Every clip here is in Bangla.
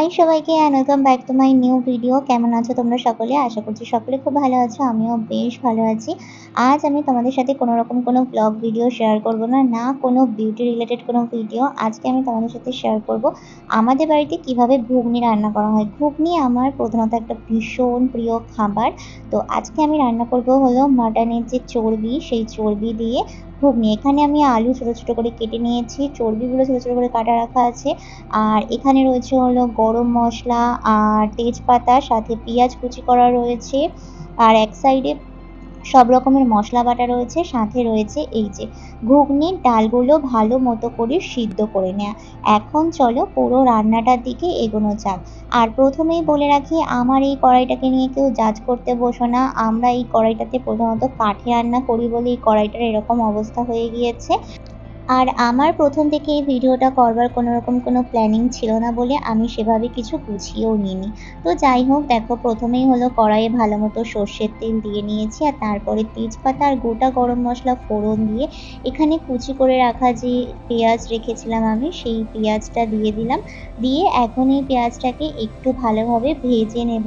হাই সবাইকে and welcome back to my new video. কেমন আছো তোমরা সকলে? আশা করছি সকলে খুব ভালো আছো, আমিও বেশ ভালো আছি। আজ আমি তোমাদের সাথে কোনো রকম কোনো ব্লগ ভিডিও শেয়ার করব না, না কোনো বিউটি রিলেটেড কোনো ভিডিও। আজকে আমি তোমাদের সাথে শেয়ার করব আমাদের বাড়িতে কিভাবে ঘুগনি রান্না করা হয়। ঘুগনি আমার প্রধানত একটা ভীষণ প্রিয় খাবার। তো আজকে আমি রান্না করব হলো মাটনের যে চর্বি, সেই চর্বি দিয়ে ঘুগনি। এখানে আমি আলু ছোটো ছোটো করে কেটে নিয়েছি, চর্বিগুলো ছোটো ছোটো করে কাটা রাখা আছে। আর এখানে রয়েছে হলো গরম মশলা আর তেজপাতা, সাথে পেঁয়াজ কুচি করা রয়েছে। আর এক সাইডে সব রকমের মশলা বাটা রয়েছে, সাথে রয়েছে এই যে ঘুগনির ডালগুলো ভালো মতো করে সিদ্ধ করে নেওয়া। এখন চলো পুরো রান্নাটার দিকে এগোনো যাক। আর প্রথমেই বলে রাখি, আমার এই কড়াইটাকে নিয়ে কেউ জাজ করতে বসো না। আমরা এই কড়াইটাতে প্রধানত কাঠে রান্না করি বলে এই কড়াইটার এরকম অবস্থা হয়ে গিয়েছে। আর আমার প্রথম থেকে এই ভিডিওটা করবার কোনো রকম কোনো প্ল্যানিং ছিল না বলে আমি সেভাবে কিছু গুছিয়েও নিইনি। তো যাই হোক, দেখো প্রথমেই হলো কড়াইয়ে ভালো মতো সর্ষের তেল দিয়ে নিয়েছি, আর তারপরে তেজপাতা আর গোটা গরম মশলা ফোড়ন দিয়ে এখানে কুচি করে রাখা যে পেঁয়াজ রেখেছিলাম আমি, সেই পেঁয়াজটা দিয়ে দিলাম। দিয়ে এখন এই পেঁয়াজটাকে একটু ভালোভাবে ভেজে নেব।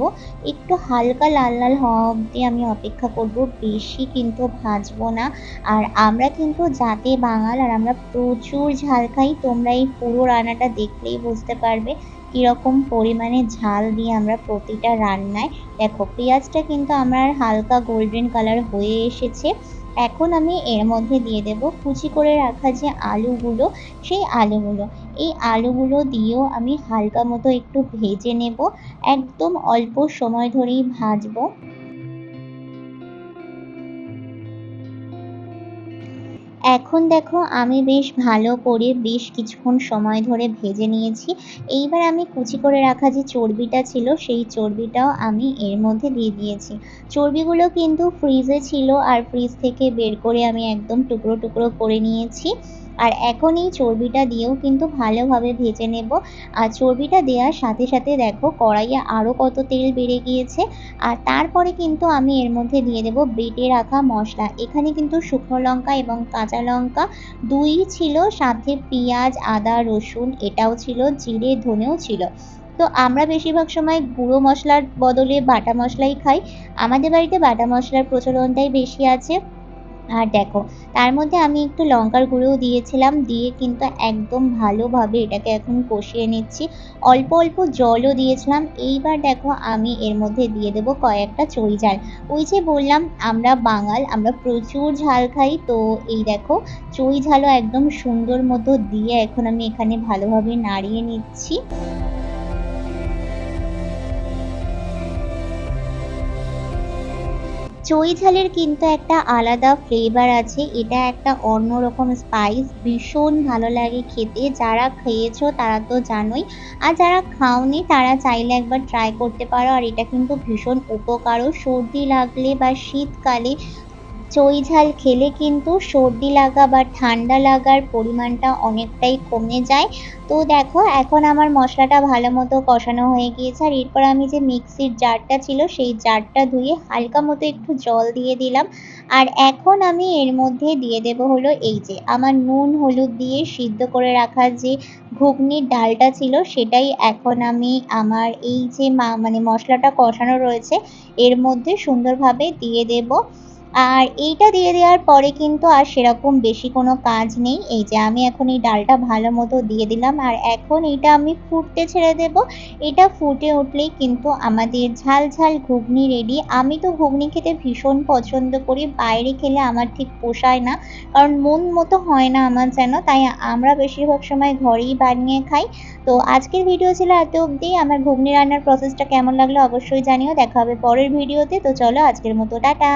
একটু হালকা লাল লাল হওয়া অবধি আমি অপেক্ষা করব, বেশি কিন্তু ভাজবো না। আর আমরা কিন্তু জাতে বাঙাল, আর আমরা প্রচুর ঝাল খাই। তোমরা এই পুরো রান্নাটা দেখলেই বুঝতে পারবে কীরকম পরিমাণে ঝাল দিয়ে আমরা প্রতিটা রান্নায়। দেখো পেঁয়াজটা কিন্তু আমার হালকা গোল্ডেন কালার হয়ে এসেছে। এখন আমি এর মধ্যে দিয়ে দেব কুচি করে রাখা যে আলুগুলো, সেই আলুগুলো। এই আলুগুলো দিয়েও আমি হালকা মতো একটু ভেজে নেব, একদম অল্প সময় ধরেই ভাজবো। এখন দেখো আমি বেশ ভালো করে বেশ কিছুক্ষণ সময় ধরে ভেজে নিয়েছি। এইবার আমি কুচি করে রাখা যে চর্বিটা ছিল, সেই চর্বিটাও আমি এর মধ্যে দিয়ে দিয়েছি। চর্বিগুলো কিন্তু ফ্রিজে ছিল, আর ফ্রিজ থেকে বের করে আমি একদম টুকরো টুকরো করে নিয়েছি। আর এখন এই চর্বিটা দিয়েও কিন্তু ভালোভাবে ভেজে নেব। আর চর্বিটা দেওয়ার সাথে সাথে দেখো কড়াইয়ে আরও কত তেল বেড়ে গিয়েছে। আর তারপরে কিন্তু আমি এর মধ্যে দিয়ে দেব বেটে রাখা মশলা। এখানে কিন্তু শুকনো লঙ্কা এবং কাঁচা লঙ্কা দুই ছিল, সাথে পেঁয়াজ, আদা, রসুন এটাও ছিল, জিরে ধনেও ছিল। তো আমরা বেশিরভাগ সময় গুঁড়ো মশলার বদলে বাটা মশলাই খাই। আমাদের বাড়িতে বাটা মশলার প্রচলনটাই বেশি আছে। আর দেখো তার মধ্যে আমি একটু লঙ্কার গুঁড়োও দিয়েছিলাম, দিয়ে কিন্তু একদম ভালোভাবে এটাকে এখন কষিয়ে নিচ্ছি। অল্প অল্প জলও দিয়েছিলাম। এইবার দেখো আমি এর মধ্যে দিয়ে দেবো কয়েকটা চই ঝাল। ওই যে বললাম আমরা বাঙাল, আমরা প্রচুর ঝাল খাই। তো এই দেখো চই ঝালও একদম সুন্দর মতো দিয়ে এখন আমি এখানে ভালোভাবে নাড়িয়ে নিচ্ছি। চই ঝালের কিন্তু একটা আলাদা ফ্লেভার আছে, এটা একটা অন্যরকম স্পাইস, ভীষণ ভালো লাগে খেতে। যারা খেয়েছো তারা তো জানোই, আর যারা খাওনি তারা চাইলে একবার ট্রাই করতে পারো। আর এটা কিন্তু ভীষণ উপকারও, সর্দি লাগলে বা শীতকালে চই ঝাল খেলে কিন্তু সর্দি লাগা বা ঠান্ডা লাগার পরিমাণটা অনেকটাই কমে যায়। তো দেখো এখন আমার মশলাটা ভালো মতো কষানো হয়ে গিয়েছে। আর এরপর আমি যে মিক্সির জারটা ছিল, সেই জারটা ধুয়ে হালকা মতো একটু জল দিয়ে দিলাম। আর এখন আমি এর মধ্যে দিয়ে দেব হলো এই যে আমার নুন হলুদ দিয়ে সিদ্ধ করে রাখা যে ঘুগনির ডালটা ছিল, সেটাই এখন আমি আমার এই যে মানে মশলাটা কষানো রয়েছে এর মধ্যে সুন্দরভাবে দিয়ে দেব। আর এইটা দিয়ে দেওয়ার পরে কিন্তু আর সেরকম বেশি কোনো কাজ নেই। এই যে আমি এখন এই ডালটা ভালো মতো দিয়ে দিলাম, আর এখন এটা আমি ফুটতে ছেড়ে দেব। এটা ফুটে উঠলেই কিন্তু আমাদের ঝাল ঝাল ঘুগনি রেডি। আমি তো ঘুগনি খেতে ভীষণ পছন্দ করি, বাইরে খেলে আমার ঠিক পোষায় না, কারণ মন মতো হয় না আমার যেন। তাই আমরা বেশিরভাগ সময় ঘরেই বানিয়ে খাই। তো আজকের ভিডিও ছিল এত অবধি। আমার ঘুগনি রান্নার প্রসেসটা কেমন লাগলো অবশ্যই জানিও। দেখা হবে পরের ভিডিওতে। তো চলো আজকের মতো টাটা।